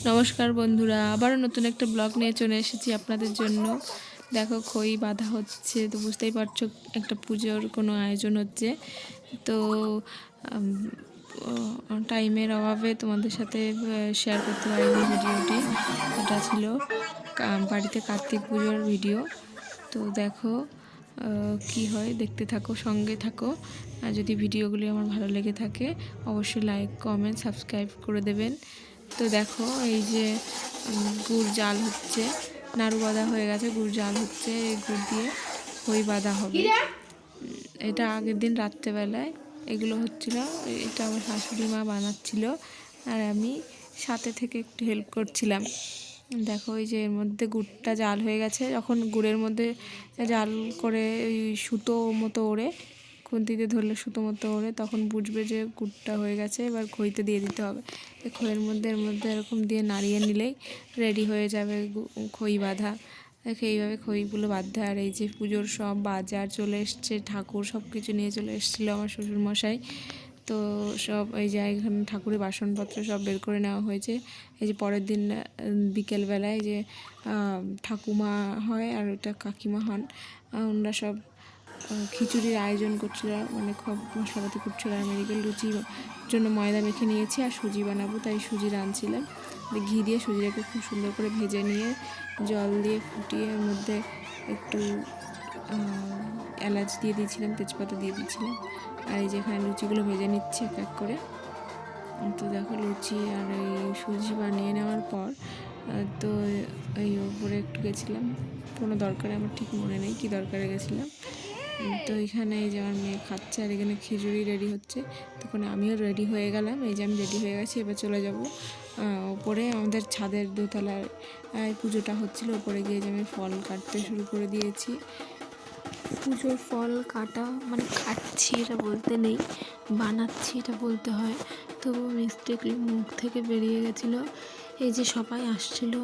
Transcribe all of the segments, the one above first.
নমস্কার বন্ধুরা, আবারও নতুন একটা ব্লগ নিয়ে চলে এসেছি আপনাদের জন্য। দেখো খই বাঁধা হচ্ছে, তো বুঝতেই পারছো একটা পুজোর কোনো আয়োজন হচ্ছে। তো টাইমের অভাবে তোমাদের সাথে শেয়ার করতে পারিনি ভিডিওটি। এটা ছিল বাড়িতে কার্তিক পুজোর ভিডিও। তো দেখো কি হয়, দেখতে থাকো, সঙ্গে থাকো। আর যদি ভিডিওগুলি আমার ভালো লেগে থাকে অবশ্যই লাইক, কমেন্ট, সাবস্ক্রাইব করে দেবেন। তো দেখো এই যে গুড় জাল হচ্ছে, নাড়ু বাঁধা হয়ে গেছে, গুড় জাল হচ্ছে, এই গুড় দিয়ে খই বাঁধা হবে। এটা আগের দিন রাত্রেবেলায় এগুলো হচ্ছিল। এটা আমার শাশুড়ি মা বানাচ্ছিল আর আমি সাথে থেকে একটু হেল্প করছিলাম। দেখো এই যে এর মধ্যে গুড়টা জাল হয়ে গেছে। যখন গুড়ের মধ্যে জাল করে ওই সুতো মতো ওড়ে, খুন্তিতে ধরলে সুতো মতো ওড়ে, তখন বুঝবে যে গুড়টা হয়ে গেছে। এবার খইতে দিয়ে দিতে হবে। খইয়ের মধ্যে এর মধ্যে এরকম দিয়ে নাড়িয়ে নিলেই রেডি হয়ে যাবে খই বাঁধা। দেখে এইভাবে খইগুলো বাঁধতে। আর এই যে পুজোর সব বাজার চলে এসছে, ঠাকুর সব কিছু নিয়ে চলে এসেছিলো আমার শ্বশুরমশাই। তো সব এই যে এখানে ঠাকুরের বাসনপত্র সব বের করে নেওয়া হয়েছে। এই যে পরের দিন বিকেলবেলায় যে ঠাকুমা হয় আর ওটা কাকিমা হন, ওনারা সব খিচুড়ির আয়োজন করছিল, মানে খুব মশলাপাতি করছিল। আর মেডিকেল লুচির জন্য ময়দা মেখে নিয়েছি আর সুজি বানাবো, তাই সুজি রাঁধছিলাম। ঘি দিয়ে সুজিটাকে খুব সুন্দর করে ভেজে নিয়ে জল দিয়ে ফুটিয়ে এর মধ্যে একটু এলাচ দিয়ে দিয়েছিলাম, তেজপাতা দিয়ে দিয়েছিলাম। আর এই যে এখানে লুচিগুলো ভেজে নিচ্ছে এক এক করে। তো দেখো লুচি আর এই সুজি বানিয়ে নেওয়ার পর তো এই ওপরে একটু গেছিলাম, কোনো দরকারে, আমার ঠিক মনে নেই কী দরকারে গেছিলাম। তো এখানে এই যে আমার মেয়ে খাচ্ছে আর এখানে খিচুড়ি রেডি হচ্ছে। তখন আমিও রেডি হয়ে গেলাম। এই যে আমি রেডি হয়ে গেছি, এবার চলে যাব ওপরে। আমাদের ছাদের দোতলায় পুজোটা হচ্ছিলো, ওপরে গিয়ে যে আমি ফল কাটতে শুরু করে দিয়েছি। পুজোর ফল কাটা মানে কাটছি এটা বলতে নেই, বানাচ্ছি এটা বলতে হয়। তবু মিস্টেকলি মুখ থেকে বেরিয়ে গেছিলো। এই যে সবাই আসছিলো,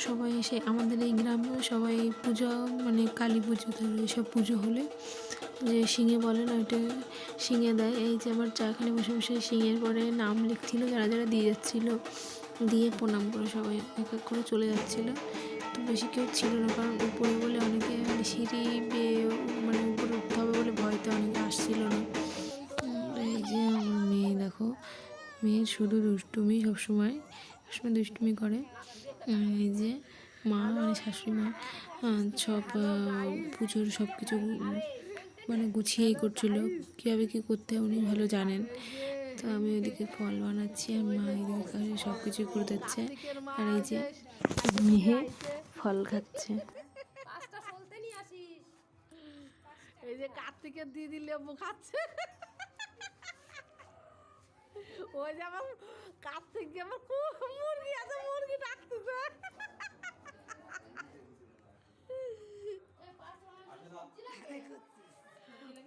সবাই এসে আমাদের এই গ্রামে সবাই পুজো মানে কালী পুজো ধরো এইসব পুজো হলে যে শিঙে বলে না, ওইটা শিঙে দেয়। এই যে আমার চাখানে বসে বসে শিঙের পরে নাম লিখছিলো যারা যারা দিয়ে যাচ্ছিলো, দিয়ে প্রণাম করে সবাই এক এক করে চলে যাচ্ছিলো। তো বেশি কেউ ছিল না, কারণ উপরে বলে অনেকে মানে সিঁড়ি বেয়ে মানে উপরে উঠতে হবে বলে ভয়তে অনেকে আসছিল না। এই যে আমার মেয়ে দেখো, মেয়ের শুধু দুষ্টুমি, সবসময় দুষ্টুমি করে। এই যে মা মানে শাশুড়ি মা সব পুজোর সব কিছু মানে গুছিয়েই করছিল, কীভাবে কী করতে হয় উনি ভালো জানেন। তো আমি ওইদিকে ফল বানাচ্ছি আর মা এদিকে সব কিছু করে দিচ্ছে। আর এই যে মেয়ে ফল খাচ্ছে। এই যে কার্তিকের দিদি লেবু খাচ্ছে। ওই যে আমার কার্তিক আমার মুরগি আছে, মুরগি ডাকতেছে।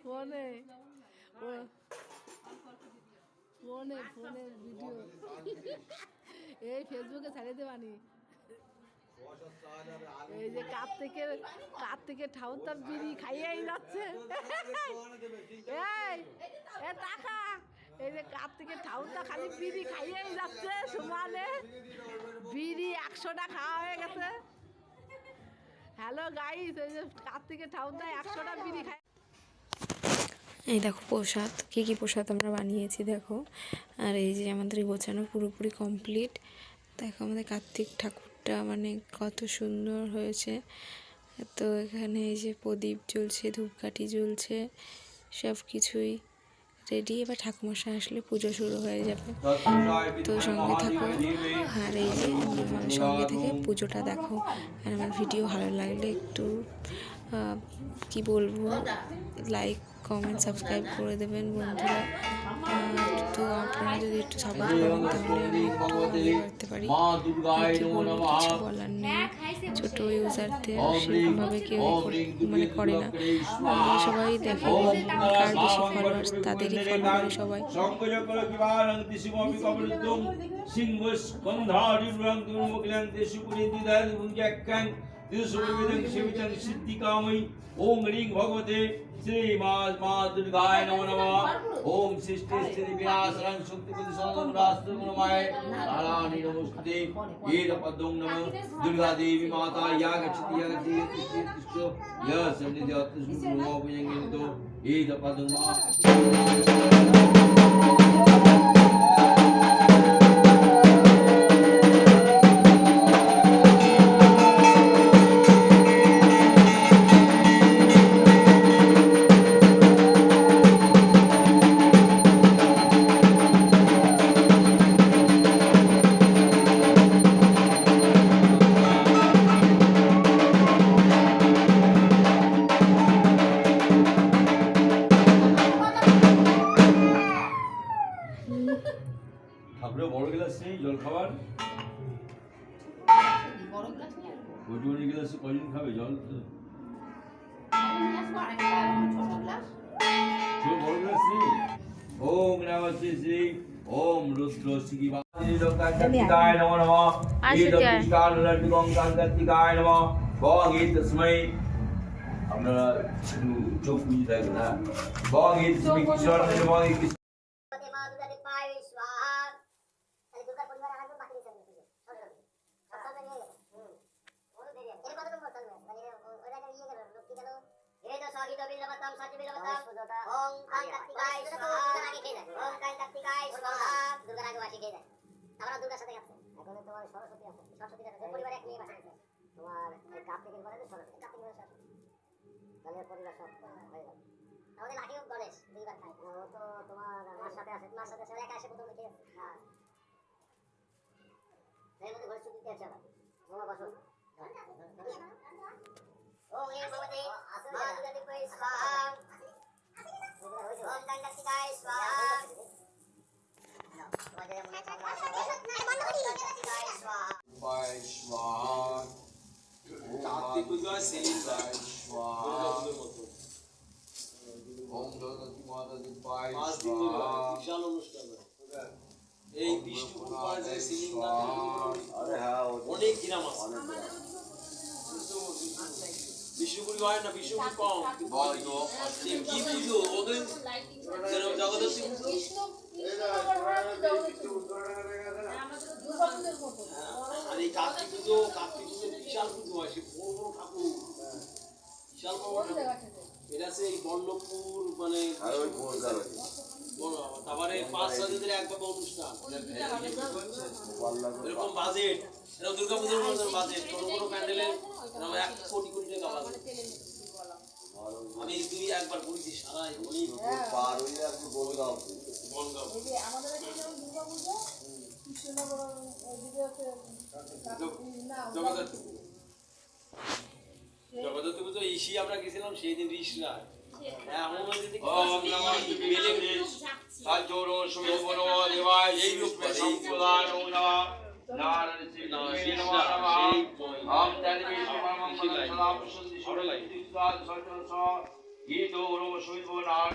ফোনে ফোনে ফোনে ভিডিও এই ফেসবুকে ছাড়িয়ে দেবানি। এই যে কার্তিকের ঠাউন তার বিড়ি খাইয়েই যাচ্ছে। এই টাকা, এই যে কার্তিকের ঠাউনটা খালি বিড়ি খাইয়েই যাচ্ছে সমানে। বিড়ি 100টা খাওয়া হয়ে গেছে। হ্যালো গাইস, এই যে কার্তিকের ঠাউনটা 100টা বিড়ি খায়। এই দেখো প্রসাদ, কী কী প্রসাদ আমরা বানিয়েছি দেখো। আর এই যে আমাদের গোছানো পুরোপুরি কমপ্লিট। দেখো আমাদের কার্তিক ঠাকুরটা মানে কত সুন্দর হয়েছে। তো এখানে এই যে প্রদীপ জ্বলছে, ধূপকাঠি জ্বলছে, সব কিছুই রেডি। এবার ঠাকুমশাই আসলে পুজো শুরু হয়ে যাবে। তো সঙ্গে থাকো আর এই যে সঙ্গে থেকে পুজোটা দেখো। আর আমার ভিডিও ভালো লাগলে একটু কি বলবো, লাইক, কমেন্ট, সাবস্ক্রাইব করে দেবেন বন্ধুরা। তো আপনারা যদি একটু সাপোর্ট করেন তাহলে আমি একটু করতে পারি। কি বলবো, কিছু বলার নেই। ছোটো ইউজারদের সেরকমভাবে কেউ মানে করে না, সবাই দেখে কার বেশি ফলোয়ার্স তাদেরই ফলো করে সবাই। ওম রিং ভগবতে श्री मा दुर्गाय नमो नमः ओम सृष्टि स्थिति विनाशनं शक्ति प्रतिशोधनं राष्ट्रगुणमाय नारायणी नमोस्तुते येद पद्मं नमः दुर्गा देवी माता या गच्छति तिष्ठो य सन्निध्यत् नमो भुजंगितो येद पद्मं ঠাকুরের বড় গ্লাস নেই জল খাবার বড় গ্লাসে কয়জন খাবে জল বড় গ্লাস নেই ওম নমঃ শ্রী ওম রুদ্র শিবায় নমো নমঃ কার্তিকায় নমঃ বঙ্গে তস্मै আপনারা চোখ বুঝে থাকবেন না বঙ্গে তস্मै কিশোর বঙ্গে আমাদের লাঠিও গণেশ দুইবার খায় ও তো তোমার মার সাথে আছে মার সাথে একা এসে প্রথমে খেয়ে হ্যাঁ এর মধ্যে ঘরে ছুটি আছে আবার বাবা বসো ও এ ভগবতে মাদুরাতে পয় স্বাহা ওম গঙ্গাতিকায় স্বাহা তোমাদের মনে থাকা গঙ্গাতিকায় স্বাহা পায় স্বাহা কার্তিক পূজায় সেলিব্রাই স্বাহা ওম জগন্নাথ মাতাজি পায় স্বাহা বিশাল অনুষ্ঠান এই বিষ্ণুপুর যে সিলিংটা আরে হ্যাঁ অনেক গ্রাম আছে বিষ্ণুপুর হয় না বিষ্ণুপুর কম বলতো কি পুজো ওদের জগদ্ধাত্রী পুজো আর এই কার্তিক পুজো বিশাল পুজো হয় সে বড় বড় ঠাকুর বিশাল বড় ঠাকুর এটা সেই বল্লভপুর মানে তারপরে 5-6 দিনের একভাবে অনুষ্ঠান এরকম বাজেট এরকম দুর্গাপুজোর মতন বাজেট ছোট বড় প্যান্ডেলের 1 কোটি কোটি টাকা বাজেট আমি একবার ঘুরেছি সারা পার হয়ে আর কি বলগাঁও আমাদের এখানে দুর্গাপুজো কৃষ্ণনগর ওইদিকে হচ্ছে জগদ্ধাত্রী পুজো ইসি আমরা গেছিলাম সেই দিন রিসরা ওম নমঃ শিবায় সাজোরো সুবনো দেবায় এই রূপে সম্প্রদান নমঃ নারায়ণ শ্রী নমঃ নমঃ ওম তালিবি নমঃ সালাম সুন্দর সরলাই গীত রো সুইবো